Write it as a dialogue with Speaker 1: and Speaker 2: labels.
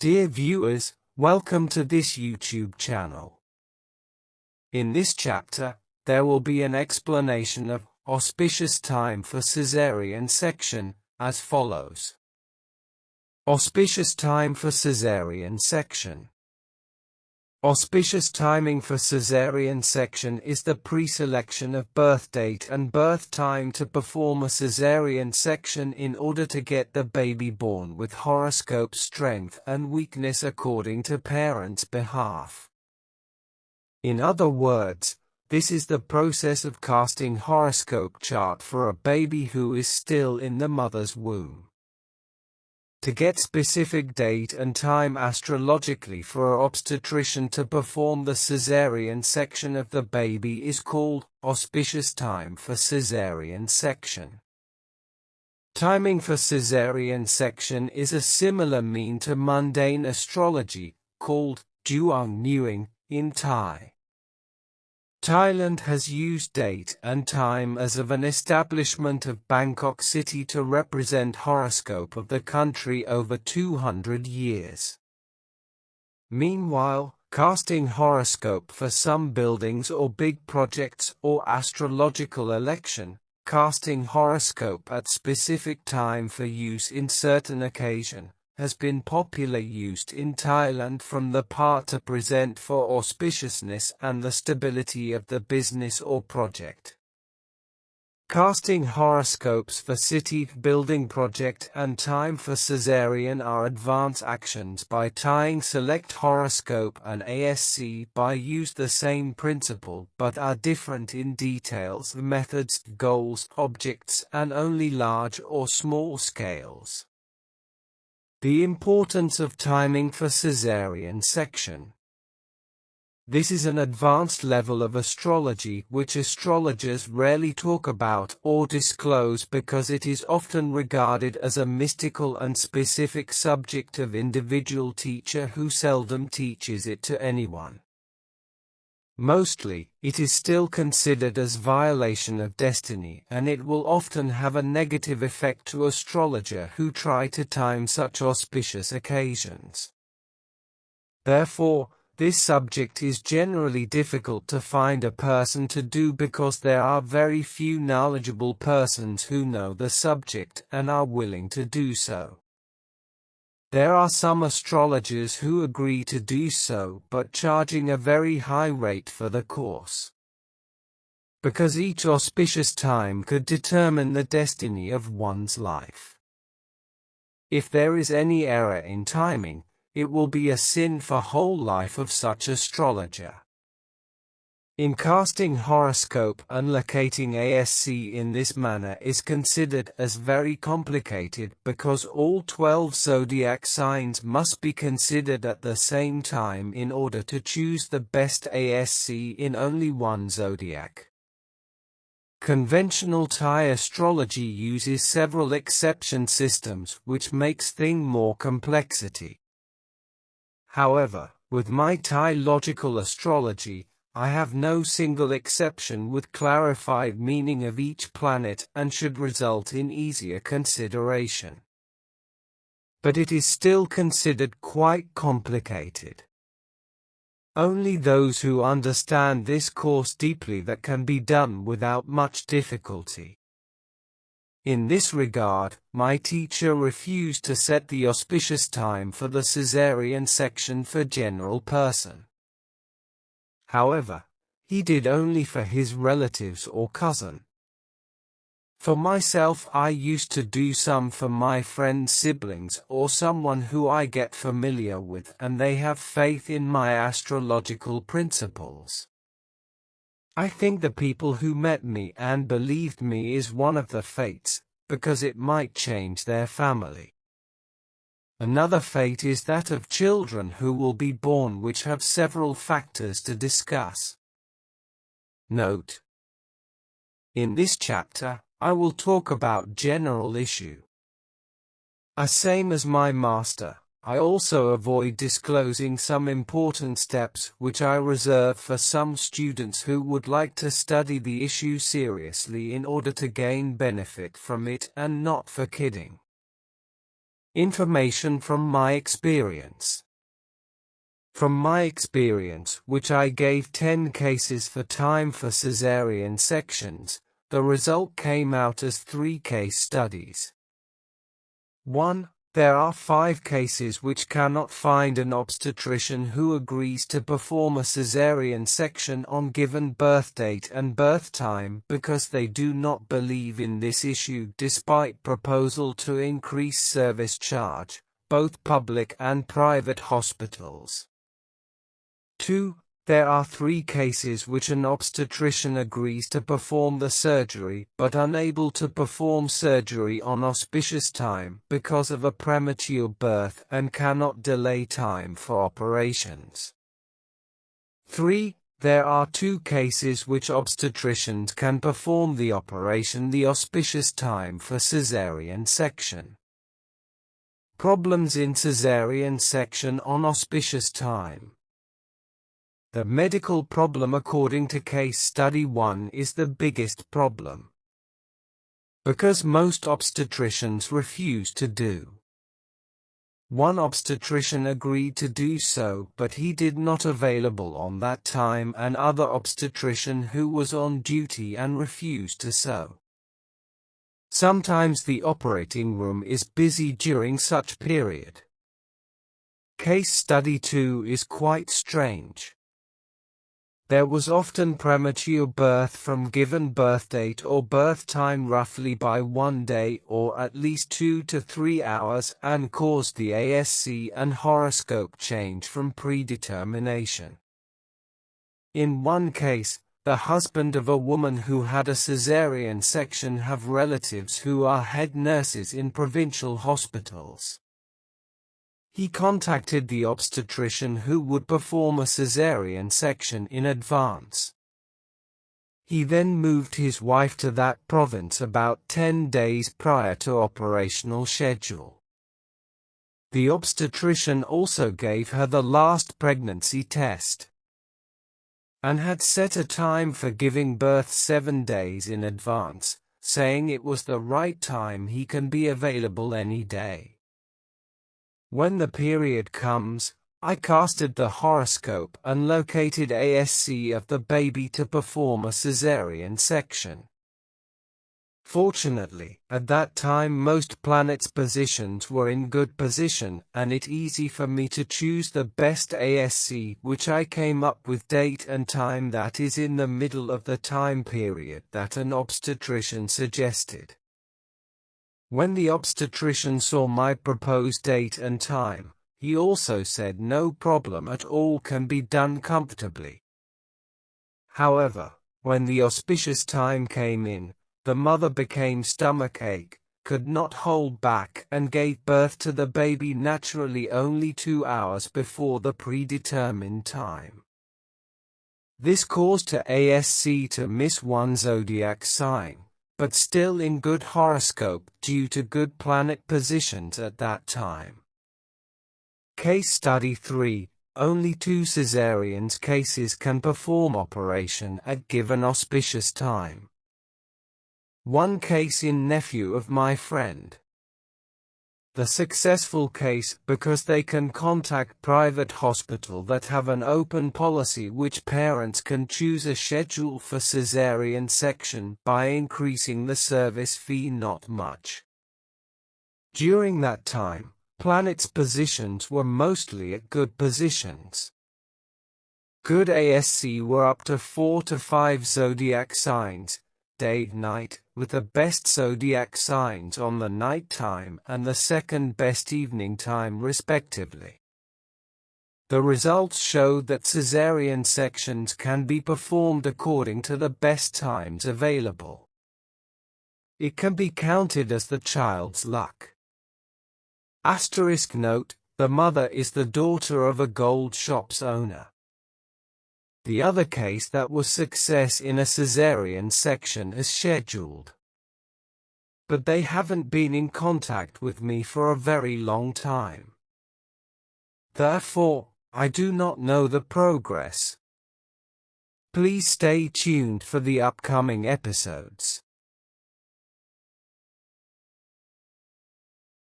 Speaker 1: Dear viewers, welcome to this YouTube channel. In this chapter, there will be an explanation of auspicious time for caesarean section, as follows. Auspicious time for caesarean section. Auspicious timing for caesarean section is the pre-selection of birth date and birth time to perform a caesarean section in order to get the baby born with horoscope strength and weakness according to parents' behalf. In other words, this is the process of casting horoscope chart for a baby who is still in the mother's womb. To get specific date and time astrologically for an obstetrician to perform the caesarean section of the baby is called auspicious time for caesarean section. Timing for caesarean section is a similar mean to mundane astrology, called Duang Muang in Thai. Thailand has used date and time as of an establishment of Bangkok city to represent horoscope of the country over 200 years. Meanwhile, casting horoscope for some buildings or big projects or astrological election, casting horoscope at specific time for use in certain occasion, has been popularly used in Thailand from the part to present for auspiciousness and the stability of the business or project. Casting horoscopes for city building project and time for caesarean are advance actions by tying select horoscope and ASC by use the same principle but are different in details, methods, goals, objects and only large or small scales. The importance of timing for caesarean section. This is an advanced level of astrology which astrologers rarely talk about or disclose because it is often regarded as a mystical and specific subject of individual teacher who seldom teaches it to anyone. Mostly, it is still considered as violation of destiny and it will often have a negative effect to astrologer who try to time such auspicious occasions. Therefore, this subject is generally difficult to find a person to do because there are very few knowledgeable persons who know the subject and are willing to do so. There are some astrologers who agree to do so but charging a very high rate for the course. Because each auspicious time could determine the destiny of one's life. If there is any error in timing, it will be a sin for whole life of such astrologer. In casting horoscope and locating ASC in this manner is considered as very complicated because all 12 zodiac signs must be considered at the same time in order to choose the best ASC in only one zodiac. Conventional Thai astrology uses several exception systems which makes things more complexity. However, with my Thai logical astrology, I have no single exception with clarified meaning of each planet and should result in easier consideration. But it is still considered quite complicated. Only those who understand this course deeply that can be done without much difficulty. In this regard, my teacher refused to set the auspicious time for the caesarean section for general person. However, he did only for his relatives or cousin. For myself, I used to do some for my friends' siblings or someone who I get familiar with and they have faith in my astrological principles. I think the people who met me and believed me is one of the fates, because it might change their family. Another fate is that of children who will be born which have several factors to discuss. Note: in this chapter, I will talk about general issue. Same as my master, I also avoid disclosing some important steps which I reserve for some students who would like to study the issue seriously in order to gain benefit from it and not for kidding. Information from my experience. From my experience, which I gave 10 cases for time for caesarean sections, the result came out as 3 case studies. 1. There are 5 cases which cannot find an obstetrician who agrees to perform a caesarean section on given birth date and birth time because they do not believe in this issue despite proposal to increase service charge, both public and private hospitals. 2. There are 3 cases which an obstetrician agrees to perform the surgery but unable to perform surgery on auspicious time because of a premature birth and cannot delay time for operations. 3. There are 2 cases which obstetricians can perform the operation the auspicious time for caesarean section. Problems in caesarean section on auspicious time. The medical problem according to case study 1 is the biggest problem. Because most obstetricians refuse to do. One obstetrician agreed to do so but he did not available on that time and other obstetrician who was on duty and refused to so. Sometimes the operating room is busy during such period. Case study 2 is quite strange. There was often premature birth from given birth date or birth time roughly by 1 day or at least 2 to 3 hours and caused the ASC and horoscope change from predetermination. In one case, the husband of a woman who had a caesarean section have relatives who are head nurses in provincial hospitals. He contacted the obstetrician who would perform a caesarean section in advance. He then moved his wife to that province about 10 days prior to operational schedule. The obstetrician also gave her the last pregnancy test and had set a time for giving birth 7 days in advance, saying it was the right time he can be available any day. When the period comes, I casted the horoscope and located ASC of the baby to perform a caesarean section. Fortunately, at that time most planets' positions were in good position and it easy for me to choose the best ASC which I came up with date and time that is in the middle of the time period that an obstetrician suggested. When the obstetrician saw my proposed date and time, he also said no problem at all can be done comfortably. However, when the auspicious time came in, the mother became stomachache, could not hold back and gave birth to the baby naturally only 2 hours before the predetermined time. This caused the ASC to miss one zodiac sign, but still in good horoscope due to good planet positions at that time. Case study 3. Only 2 caesarean cases can perform operation at given auspicious time. One case in nephew of my friend. The successful case because they can contact private hospital that have an open policy which parents can choose a schedule for caesarean section by increasing the service fee not much. During that time, planets' positions were mostly at good positions. Good ASC were up to 4 to 5 zodiac signs, day-night, with the best zodiac signs on the night time and the second best evening time respectively. The results showed that caesarean sections can be performed according to the best times available. It can be counted as the child's luck. Asterisk note, the mother is the daughter of a gold shop's owner. The other case that was success in a caesarean section is scheduled. But they haven't been in contact with me for a very long time. Therefore, I do not know the progress. Please stay tuned for the upcoming episodes.